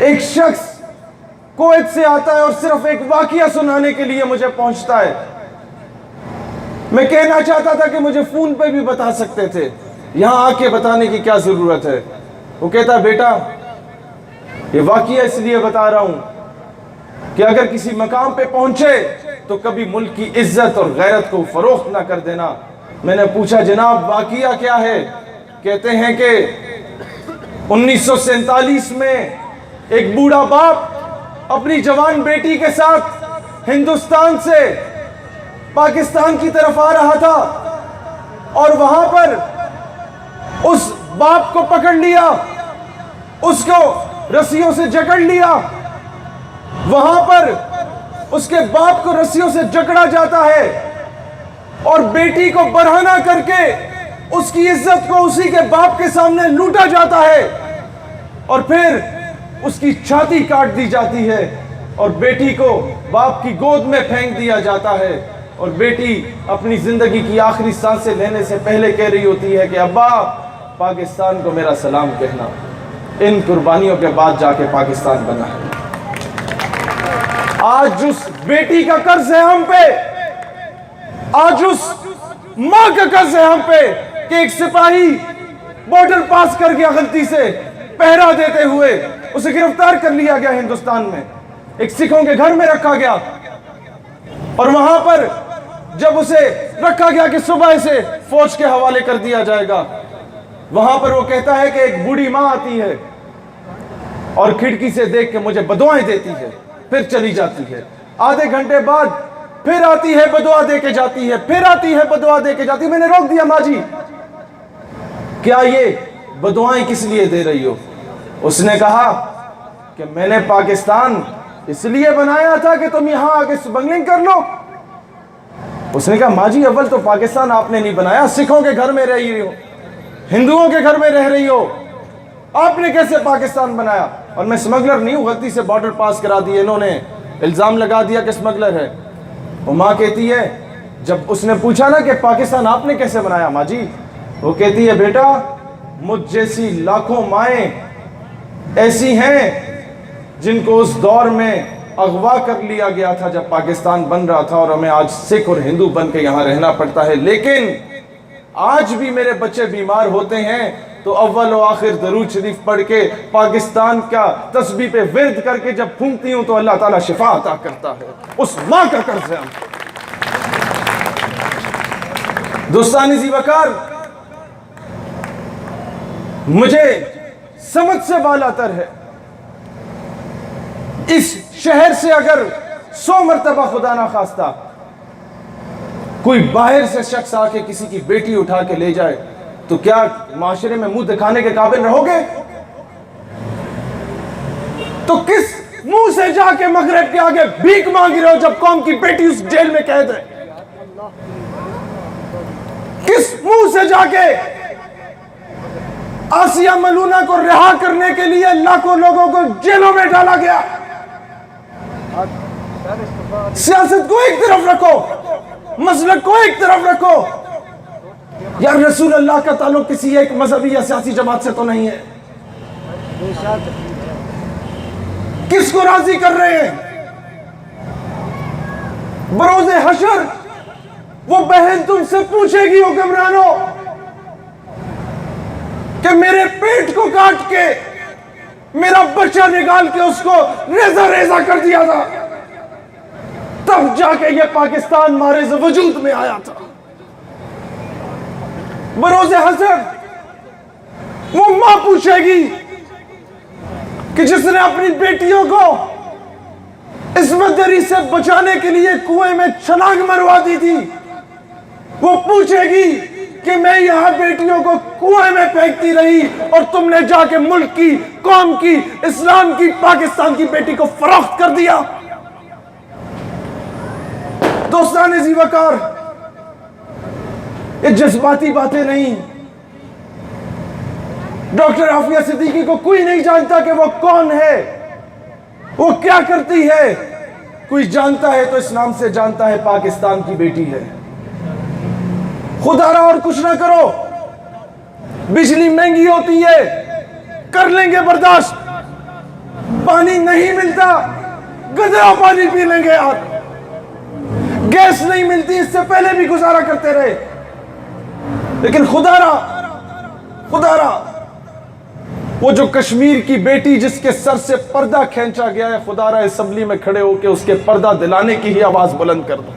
एक शख्स कुवैत से आता है और सिर्फ एक वाकया सुनाने के लिए मुझे पहुंचता है। मैं कहना चाहता था कि मुझे फोन पे भी बता सकते थे, यहां आके बताने की क्या जरूरत है। वो कहता, बेटा ये वाकया इसलिए बता रहा हूं कि अगर किसी मकाम पे पहुंचे तो कभी मुल्क की इज्जत और गैरत को फरोख्त ना कर देना। मैंने पूछा, जनाब वाकया क्या है? कहते हैं कि 1947 में एक बूढ़ा बाप अपनी जवान बेटी के साथ हिंदुस्तान से पाकिस्तान की तरफ आ रहा था और वहां पर उस बाप को पकड़ लिया, उसको रस्सियों से जकड़ लिया। वहां पर उसके बाप को रस्सियों से जकड़ा जाता है और बेटी को बरहना करके उसकी इज्जत को उसी के बाप के सामने लूटा जाता है और फिर उसकी छाती काट दी जाती है और बेटी को बाप की गोद में फेंक दिया जाता है। और बेटी अपनी जिंदगी की आखिरी सांसें लेने से पहले कह रही होती है कि अब्बा पाकिस्तान को मेरा सलाम कहना। इन कुर्बानियों के बाद जाके पाकिस्तान बना है। आज उस बेटी का कर्ज है हम पे, आज उस मां का कर्ज है हम पे कि एक सिपाही बॉर्डर पास कर गया, गलती से पहरा देते हुए उसे गिरफ्तार कर लिया गया हिंदुस्तान में, एक सिखों के घर में रखा गया और वहां पर जब उसे रखा गया कि सुबह से फौज के हवाले कर दिया जाएगा, वहां पर वो कहता है कि एक बूढ़ी मां आती है और खिड़की से देख के मुझे बदुआएं देती है, फिर चली जाती है। आधे घंटे बाद फिर आती है, बदुआ दे के जाती है, फिर आती है, बदुआ दे के जाती है। मैंने रोक दिया, माँ जी क्या ये बदुआएं किस लिए दे रही हो? उसने कहा कि मैंने पाकिस्तान इसलिए बनाया था कि तुम यहां आके स्मगलिंग कर लो। उसने कहा, माँ जी अव्वल तो पाकिस्तान आपने नहीं बनाया, सिखों के घर में रह रही हो, हिंदुओं के घर में रह रही हो, आपने कैसे पाकिस्तान बनाया? और मैं स्मगलर नहीं हूं, गलती से बॉर्डर पास करा दिए, इन्होंने इल्जाम लगा दिया कि स्मगलर है। वो माँ कहती है, जब उसने पूछा ना कि पाकिस्तान आपने कैसे बनाया माँ जी, वो कहती है, बेटा मुझ जैसी लाखों माएँ ऐसी हैं जिनको उस दौर में अगवा कर लिया गया था जब पाकिस्तान बन रहा था और हमें आज सिख और हिंदू बन के यहाँ रहना पड़ता है। लेकिन आज भी मेरे बच्चे बीमार होते हैं तो अव्वल और आखिर दरूद शरीफ पढ़ के पाकिस्तान का तस्बीह पे विर्द करके जब फूंकती हूँ तो अल्लाह ताला शिफा अता करता है। उस माँ का कर्ज है हम। दोस्तानी जी वकार, मुझे समझ से बालातर है, इस शहर से अगर 100 मरतबा खुदा ना खास्ता कोई बाहर से शख्स आके किसी की बेटी उठा के ले जाए तो क्या माशरे में मुंह दिखाने के काबिल रहोगे? तो किस मुंह से जाके मगरब के आगे भीख मांग रहे हो जब कौम की बेटी उस जेल में कैद है? किस मुंह से जाके आसिया मलूना को रिहा करने के लिए लाखों लोगों को जेलों में डाला गया? सियासत को एक तरफ रखो, मसलक को एक तरफ रखो। यार रसूल अल्लाह का ताल्लुक किसी एक मजहबी या सियासी जमात से तो नहीं है। किसको राजी कर रहे हैं? बरोज़े हशर वो बहन तुमसे पूछेगी हुक्मरानों कि मेरे पेट को काट के मेरा बच्चा निकाल के उसको रेजा रेजा कर दिया था, तब जाके ये पाकिस्तान मारे वजूद में आया था। बरोज़े हसर वो मां पूछेगी कि जिसने अपनी बेटियों को इस्मत दरी से बचाने के लिए कुएं में छलांग मरवा दी थी, वो पूछेगी कि मैं यहां बेटियों को कुएं में फेंकती रही और तुमने जाके मुल्क की, कौम की, इस्लाम की, पाकिस्तान की बेटी को फरोख्त कर दिया। दोस्तान जी वकार, ये जज्बाती बातें नहीं। डॉक्टर आफिया सिद्दीकी को कोई नहीं जानता कि वो कौन है, वो क्या करती है। कोई जानता है तो इस नाम से जानता है, पाकिस्तान की बेटी है। खुदारा और कुछ ना करो, बिजली महंगी होती है, कर लेंगे बर्दाश्त, पानी नहीं मिलता, गदरा पानी पी लेंगे यार। गैस नहीं मिलती, इससे पहले भी गुजारा करते रहे, लेकिन खुदारा वो जो कश्मीर की बेटी जिसके सर से पर्दा खींचा गया है, खुदारा असेंबली में खड़े होकर उसके पर्दा दिलाने की ही आवाज बुलंद कर दो।